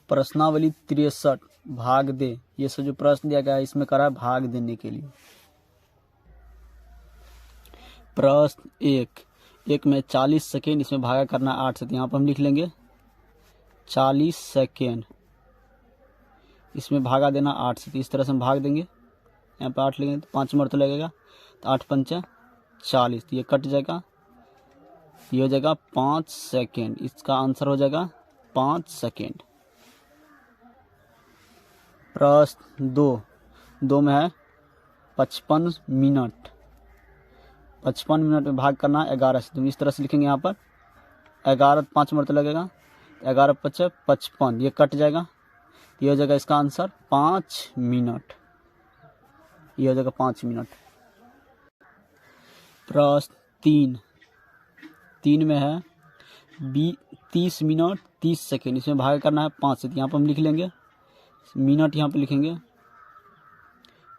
प्रश्नावली 63 भाग दे, ये सब जो प्रश्न दिया गया है इसमें करा है भाग देने के लिए। प्रश्न एक में 40 सेकेंड, इसमें भागा करना 8 से, तो यहाँ पर हम लिख लेंगे 40 सेकेंड, इसमें भागा देना 8 से, तो इस तरह से हम भाग देंगे। यहाँ पर 8 लेंगे तो 5 मिनट तो लगेगा, तो 8 पंचा 40, तो ये कट जाएगा, ये हो जाएगा 5 सेकेंड, इसका आंसर हो जाएगा 5 सेकेंड। प्रश्न 2 में है 55 मिनट, 55 मिनट में भाग करना है 11 से, तो इस तरह से लिखेंगे। यहाँ पर 11 5 मिनट लगेगा, 11 5 55, ये कट जाएगा, ये हो जाएगा इसका आंसर 5 मिनट, ये हो जाएगा 5 मिनट। प्रश्न 3 में है 30 मिनट 30 सेकेंड, इसमें भाग करना है 5 से, तो यहाँ पर हम लिख लेंगे मिनट, यहाँ पे लिखेंगे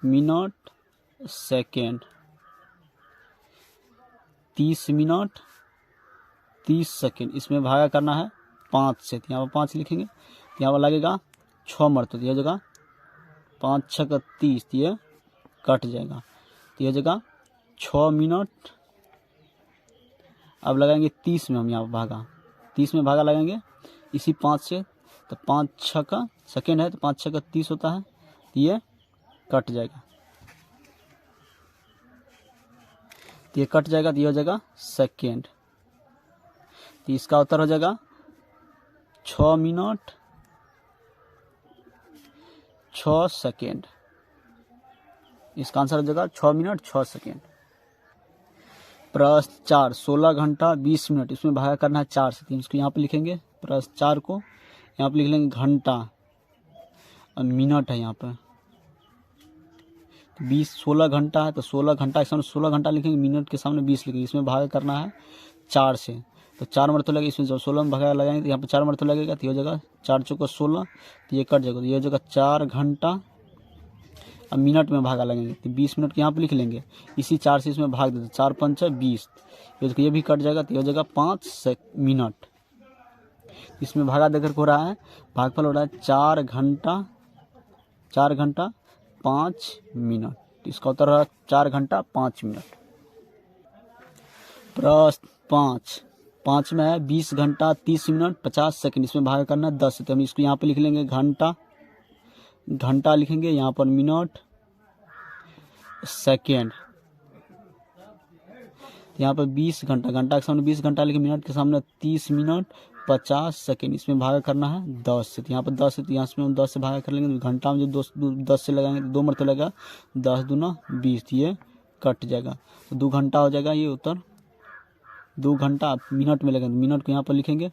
मिनट सेकेंड, 30 मिनट 30 सेकेंड, इसमें भागा करना है 5 से, तो यहाँ पर 5 लिखेंगे, तो यहाँ पर लगेगा 6 मिनट, तो यह जगह 5 6 का 30, तो ये कट जाएगा, तो यह जगह 6 मिनट। अब लगाएंगे 30 में, हम यहाँ पर भागा 30 में भागा लगाएंगे इसी 5 से, तो 5 6 का सेकेंड है, तो 5 6 का 30 होता है, तो ये कट जाएगा, तो ये कट जाएगा, तो ये हो जाएगा सेकेंड, तो इसका उत्तर हो जाएगा 6 मिनट 6 सेकेंड, इसका आंसर हो जाएगा 6 मिनट 6 सेकेंड। प्रश्न 4 16 घंटा 20 मिनट, इसमें भागा करना है 4 से, तो इसको यहाँ पे लिखेंगे, प्रश्न 4 को यहाँ पे लिख लेंगे घंटा और मिनट है यहाँ पे, 20 16 घंटा है, तो 16 घंटा के सामने 16 घंटा लिखेंगे, मिनट के सामने 20 लिखेंगे, इसमें भागा करना है 4 से, तो 4 मिनट तो लगेगा, इसमें जब 16 में भागा लगाएंगे तो यहाँ पे 4 मिनट तो लगेगा, तो ये हो जाएगा 4 चौका 16, तो ये कट जाएगा, तो ये हो जाएगा 4 घंटा। अब मिनट में भागा लगेंगे, तो 20 मिनट के यहाँ पे लिख लेंगे, इसी 4 से इसमें भाग देते, 4 5 20, ये भी कट जाएगा, तो ये हो जाएगा 5 मिनट। इसमें भागा देकर हो रहा है, भागफल हो रहा है 4 घंटा 5 मिनट, इसका उत्तर है 4 घंटा 5 मिनट। प्रश्न 5 में है 20 घंटा 30 मिनट 50 सेकेंड, इसमें भागा करना 10, तो हम इसको यहाँ पे लिख लेंगे घंटा लिखेंगे, यहाँ पर मिनट सेकेंड, यहाँ पर 20 घंटा के सामने 20 घंटा लिखे, मिनट के सामने 30 मिनट 50 सेकेंड, इसमें भागा करना है 10 से, तो यहाँ पर 10 है, तो यहाँ से हम 10 से भागा कर लेंगे, तो घंटा में जो 10 से लगाएंगे तो 2 मिनट लगेगा, 10 दूना 20, ये कट जाएगा, तो 2 घंटा हो जाएगा ये उत्तर। 2 घंटा मिनट में लगेंगे, मिनट को यहाँ पर लिखेंगे,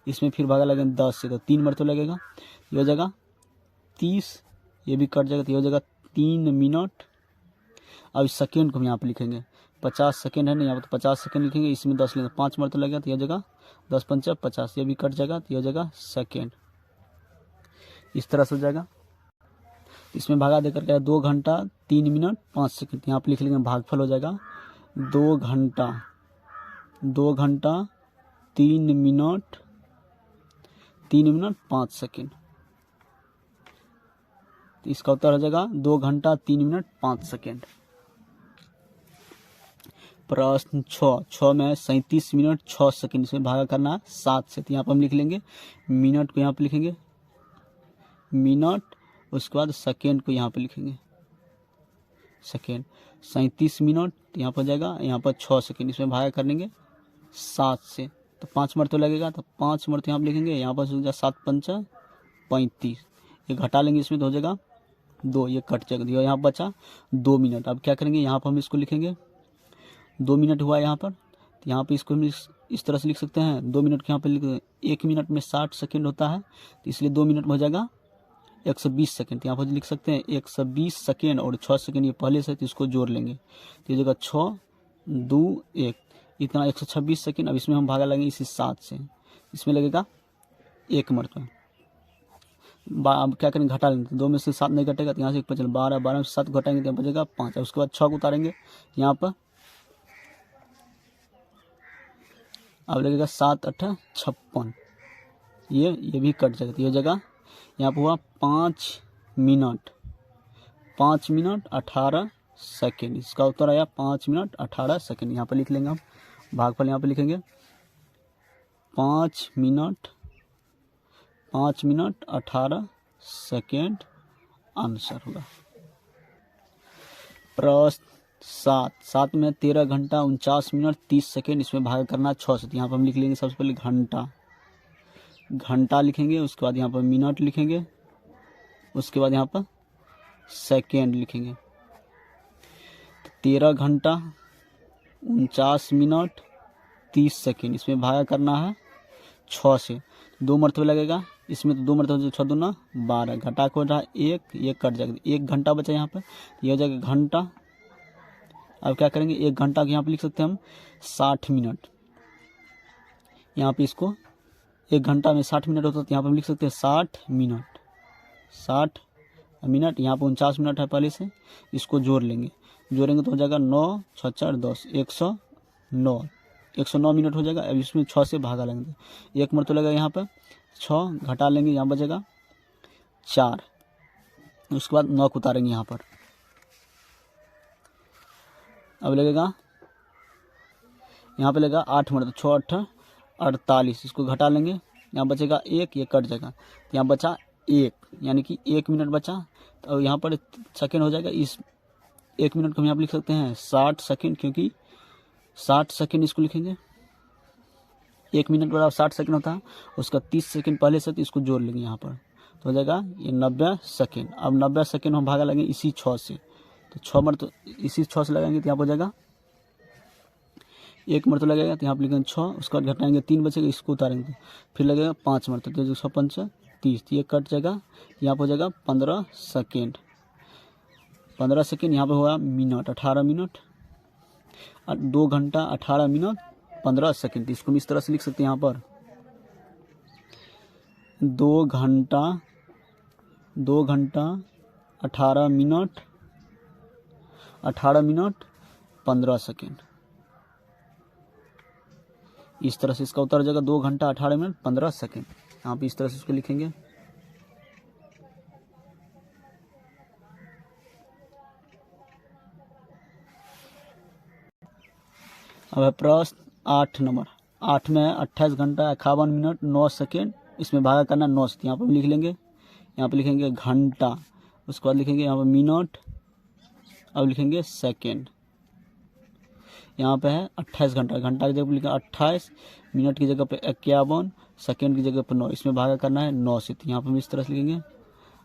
इसमें फिर भागा लगेंगे 10 से, तो 3 मिनट तो लगेगा, ये हो जाएगा 30, ये भी कट जाएगा, तो ये हो जाएगा 3 मिनट। अब इस सेकेंड को हम यहाँ पर लिखेंगे, 50 सेकेंड है ना, यहाँ पर तो 50 सेकेंड लिखेंगे, इसमें 10 लेंगे, 5 मिनट तो लगेगा, तो यह जगह 10 पंचा 50, ये भी कट जाएगा, तो यह जगह सेकेंड, इस तरह से हो जाएगा। इसमें भागा देकर के 2 घंटा 3 मिनट 5 सेकेंड, यहाँ पर लिख लेंगे, भागफल हो जाएगा 2 घंटा 3 मिनट 5 सेकेंड, इसका उत्तर हो जाएगा 2 घंटा 3 मिनट 5 सेकेंड। प्रश्न 6 में 37 मिनट 6 सेकेंड, इसमें भागा करना है 7 से, तो यहाँ पर हम लिख लेंगे मिनट को यहाँ पे लिखेंगे मिनट, उसके बाद सेकेंड को यहाँ पे लिखेंगे सेकेंड, 37 मिनट यहाँ पर जाएगा, यहाँ पर 6 सेकेंड, इसमें भागा कर लेंगे 7 से, तो 5 मिनट तो लगेगा, तो 5 मिनट यहाँ पर लिखेंगे, यहाँ पर हो जाएगा 7 पंचा 35, ये घटा लेंगे, इसमें तो हो जाएगा 2, ये कट जाएगा, यहाँ बचा 2 मिनट। अब क्या करेंगे, यहाँ पर हम इसको लिखेंगे 2 मिनट हुआ यहाँ पर, तो यहाँ पे इसको हम इस तरह से लिख सकते हैं, 2 मिनट के यहाँ पे लिख, 1 मिनट में 60 सेकेंड होता है, तो इसलिए 2 मिनट में हो जाएगा 120 सेकेंड, तो यहाँ पर लिख सकते हैं 120 सेकेंड, और 6 सेकेंड ये पहले से, तो इसको जोड़ लेंगे, तो ये जगह 6 2 1, इतना 126 सेकेंड। अब इसमें हम भागा लगेंगे इसी 7 से, इसमें लगेगा 1 मिनट में। अब क्या करेंगे, घटा लेंगे, 2 में से 7 नहीं घटेगा, तो यहाँ से 1 12 12 में से 7 घटाएंगे, तो बचेगा 5, उसके बाद 6 को उतारेंगे यहाँ पर, अब लगेगा 7 8 56, ये भी कट जाएगा, तो ये जगह यहाँ पर हुआ 5 मिनट 18 सेकेंड। इसका उत्तर आया 5 मिनट 18 सेकेंड। यहाँ पर लिख लेंगे हम, भागफल यहाँ पर लिखेंगे 5 मिनट 18 सेकेंड आंसर होगा। प्रश्न 7 में 13 घंटा 49 मिनट 30 सेकेंड, इसमें भाग करना 6 से। यहाँ पर हम लिख लेंगे सबसे पहले घंटा लिखेंगे, उसके बाद यहाँ पर मिनट लिखेंगे, उसके बाद यहाँ पर सेकेंड लिखेंगे। 13 घंटा 49 मिनट 30 सेकेंड, इसमें भागा करना है 6 से। 2 मरतबे लगेगा इसमें, तो 2 मरतबे 6 दूना 12, घटा को रहा 1, ये कट जाएगा, 1 घंटा बचा यहाँ पर, ये हो जाएगा घंटा। अब क्या करेंगे, 1 घंटा को यहाँ पर लिख सकते हैं हम 60 मिनट। यहाँ पे इसको 1 घंटा में 60 मिनट होता है, तो यहाँ पर हम लिख सकते हैं 60 मिनट। यहाँ पर 49 मिनट है पहले से, इसको जोड़ेंगे तो हो जाएगा 9 6 4 10 109 मिनट हो जाएगा। अब इसमें 6 से भागा लेंगे, 1 मरतबा लगेगा यहाँ पर 6, घटा लेंगे, यहाँ बचेगा 4, उसके बाद 9 को उतारेंगे यहाँ पर। अब लगेगा यहाँ पे लगेगा 8 मिनट, 6 8 48, इसको घटा लेंगे, यहाँ बचेगा 1, ये कट जाएगा, तो यहाँ बचा 1, यानी कि 1 मिनट बचा। तो यहाँ पर सेकेंड हो जाएगा, इस 1 मिनट को हम यहाँ पर लिख सकते हैं 60 सेकेंड, क्योंकि 60 सेकेंड इसको लिखेंगे, 1 मिनट बराबर 60 सेकेंड होता है, उसका 30 सेकेंड पहले से, तो इसको जोड़ लेंगे यहाँ पर, तो हो जाएगा ये 90 सेकेंड। अब 90 सेकेंड हम भागा लेंगे इसी 6 से, तो 6 मरतबा इसी 6 से लगाएंगे, तो यहाँ पर हो जाएगा 1 मरतबा लगेगा, तो यहाँ पर लिखेंगे 6, उसका घटाएंगे 3 बचेगा, इसको उतारेंगे, फिर लगेगा 5 मरतबा, तो 6 5 30, ये कट जाएगा, यहाँ पर हो जाएगा 15 सेकेंड। 15 सेकेंड यहाँ पर हुआ मिनट 18 मिनट, 2 घंटा 18 मिनट 15 सेकेंड। इसको हम इस तरह से लिख सकते हैं, यहाँ पर 2 घंटा 18 मिनट 15 सेकेंड। इस तरह से इसका उत्तर हो जाएगा 2 घंटा 18 मिनट 15 सेकेंड। यहाँ पे इस तरह से इसको लिखेंगे। अब है प्रश्न 8 नंबर। 8 में 28 घंटा 51 मिनट 9 सेकेंड, इसमें भागा करना 9 से। यहाँ पर लिख लेंगे, यहाँ पे लिखेंगे घंटा, उसके बाद लिखेंगे यहाँ पर मिनट, अब लिखेंगे सेकेंड। यहाँ पे है 28 घंटा, घंटा की जगह पर लिखा 28, मिनट की जगह पे 51, सेकेंड की जगह पर 9, इसमें भागा करना है 9 से। यहाँ पर हम इस तरह से लिखेंगे।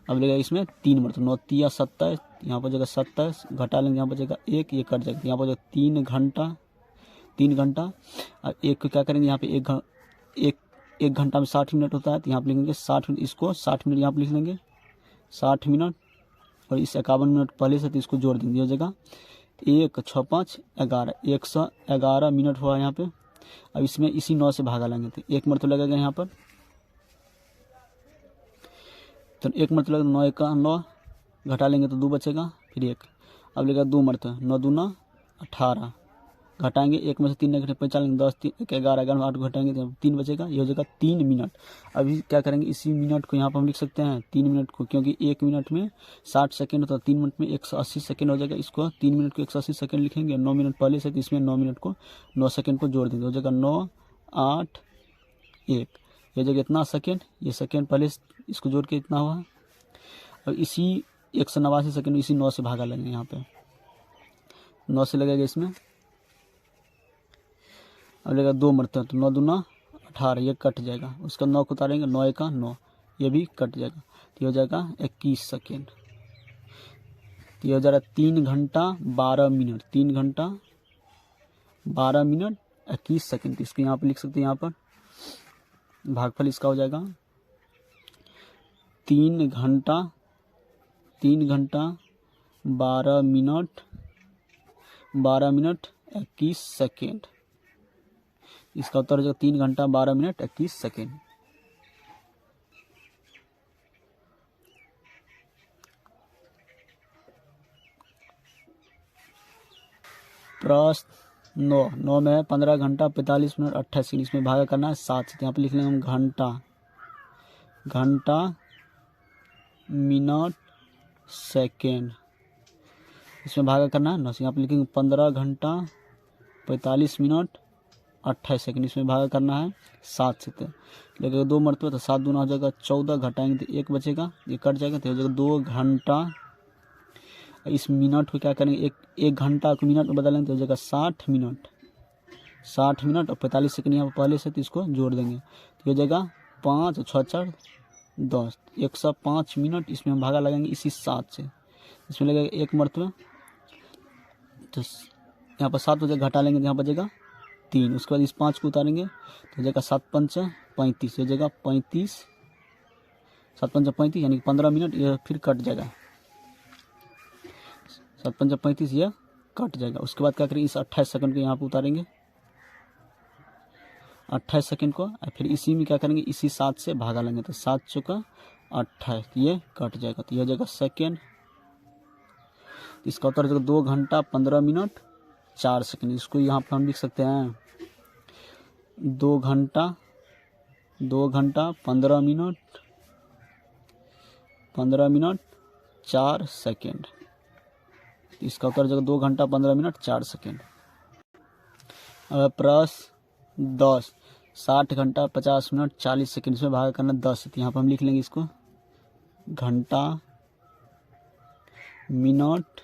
अब लगेगा इसमें 3 मिनट, 9 3 27, यहाँ पर जगह 27, घटा लेंगे, यहाँ पर जगह 1, ये कट जाएगा, यहाँ पर जगह 3 घंटा। और 1 को क्या करेंगे, यहाँ पे एक घंटा में 60 मिनट होता है, तो यहाँ पर लिखेंगे 60 मिनट, इसको 60 मिनट यहाँ पर लिख लेंगे 60 मिनट, और इस 51 मिनट पहले से, तो इसको जोड़ देंगे, हो जाएगा 1 6 5 11, 111 मिनट हुआ यहाँ पे। अब इसमें इसी 9 से भागा लेंगे, तो 1 मिनट तो लगेगा यहाँ पर, तो 1 मिनट लगेगा, 9 1 9, घटा लेंगे तो 2 बचेगा, फिर 1, अब लगेगा 2 मिनट, 9 दूना 18, घटाएंगे 1 में से 3 घटे 45, 10 3 11 11 8 घटाएंगे तो 3 बचेगा, ये हो जाएगा 3 मिनट। अभी क्या करेंगे, इसी मिनट को यहाँ पर हम लिख सकते हैं 3 मिनट को, क्योंकि 1 मिनट में 60 सेकेंड होता है, 3 मिनट में 180 सेकेंड हो जाएगा। इसको 3 मिनट को 180 सेकेंड लिखेंगे, 9 मिनट पहले से, तो इसमें 9 मिनट को 9 सेकेंड को जोड़ देंगे, हो जाएगा 9 8 1, ये जगह इतना सेकेंड, ये सेकेंड पहले इसको जोड़ के इतना हुआ। और इसी 189 सेकेंड इसी 9 से भागा लेंगे, यहाँ पे 9 से लगेगा इसमें। अब लगेगा 2 मरते हैं, तो 9 दूना 18, ये कट जाएगा, उसका 9 को उतारेंगे, 9 1 9, ये भी कट जाएगा, तो ये हो जाएगा 21 सेकेंड। तो ये हो जाएगा 3 घंटा 12 मिनट, 3 घंटा 12 मिनट 21 सेकेंड। इसको यहाँ पर लिख सकते हैं, यहाँ पर भागफल इसका हो जाएगा 3 घंटा 12 मिनट 21 सेकेंड। इसका उत्तर हो जाएगा 3 घंटा 12 मिनट 21 सेकेंड। प्रश्न 9 में 15 घंटा 45 मिनट 28 सेकेंड, इसमें भागा करना है 7 से। यहाँ पे लिख लेंगे हम घंटा मिनट सेकेंड, इसमें भागा करना है 9 से। यहाँ पर लिखेंगे 15 घंटा 45 मिनट 28 सेकेंड, इसमें भागा करना है 7 से। तो लगेगा 2 मरतबा तो 7 दूना हो जाएगा 14, घटाएंगे तो 1 बचेगा, ये कट जाएगा तो हो जाएगा 2 घंटा। इस मिनट को क्या करेंगे, एक घंटा को मिनट में बदलेंगे तो हो जाएगा 60 मिनट, 60 मिनट और 45 सेकंड यहाँ पर पहले से, तो इसको जोड़ देंगे तो हो जाएगा 5 और 6 4 10, 105 मिनट। इसमें हम भागा लगाएंगे इसी 7 से, इसमें लगेगा 1 मरतबा तो यहाँ पर 7 बजे घटा लेंगे तो यहाँ बचेगा 3। उसके बाद इस 5 को उतारेंगे तो हो जाएगा 7 पंच 35, हो जाएगा 35, 7 पंच 35 यानी कि 15 मिनट, यह फिर कट जाएगा 7 पंच 35, यह कट जाएगा। उसके बाद क्या करेंगे, इस 28 सेकंड को यहाँ पर उतारेंगे 28 सेकंड को, और फिर इसी में क्या करेंगे, इसी 7 से भागा लेंगे तो 7 चौका 28, ये कट जाएगा तो यह हो जाएगा सेकेंड। इसका उत्तर हो जाएगा 2 घंटा 15 मिनट 4 सेकंड। इसको यहाँ पर हम लिख सकते हैं 2 घंटा 15 मिनट 4 सेकंड। इसका उत्तर हो जाएगा 2 घंटा 15 मिनट 4 सेकंड। अब प्रश्न 10, 60 घंटा 50 मिनट 40 सेकंड, इसमें भागा करना 10 है। तो यहाँ पर हम लिख लेंगे इसको घंटा मिनट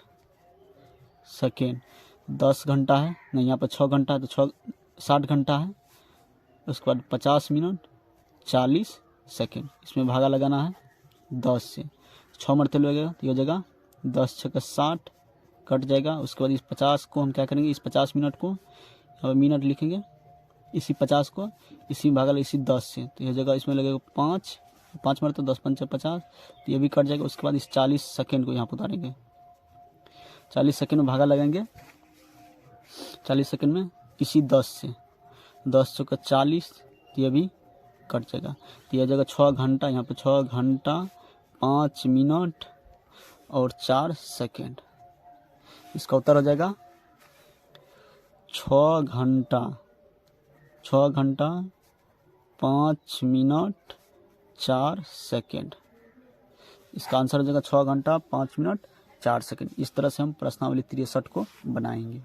सेकेंड। 10 घंटा है नहीं, यहाँ पर 6 घंटा है तो 60 घंटा है, उसके बाद 50 मिनट 40 सेकेंड, इसमें भागा लगाना है 10 से। 6 मरतबे लगेगा तो ये हो जाएगा 10 6 का 60, कट जाएगा। उसके बाद इस 50 को हम क्या करेंगे, इस 50 मिनट को अब मिनट लिखेंगे, इसी 50 को इसी में भागा इसी 10 से, तो यह जगह इसमें लगेगा 5 मरतबे 10 पंच 50, तो ये भी कट जाएगा। उसके बाद इस 40 सेकेंड को यहाँ पर उतारेंगे, 40 सेकेंड में भागा लगाएंगे 40 सेकेंड में इसी 10 से, 10 चौका 40, तो ये भी कट जाएगा। तो यह जगह 6 घंटा, यहाँ पर 6 घंटा 5 मिनट और 4 सेकेंड। इसका उत्तर हो जाएगा 6 घंटा 5 मिनट 4 सेकेंड। इसका आंसर हो जाएगा 6 घंटा 5 मिनट 4 सेकेंड। इस तरह से हम प्रश्नावली 63 को बनाएंगे।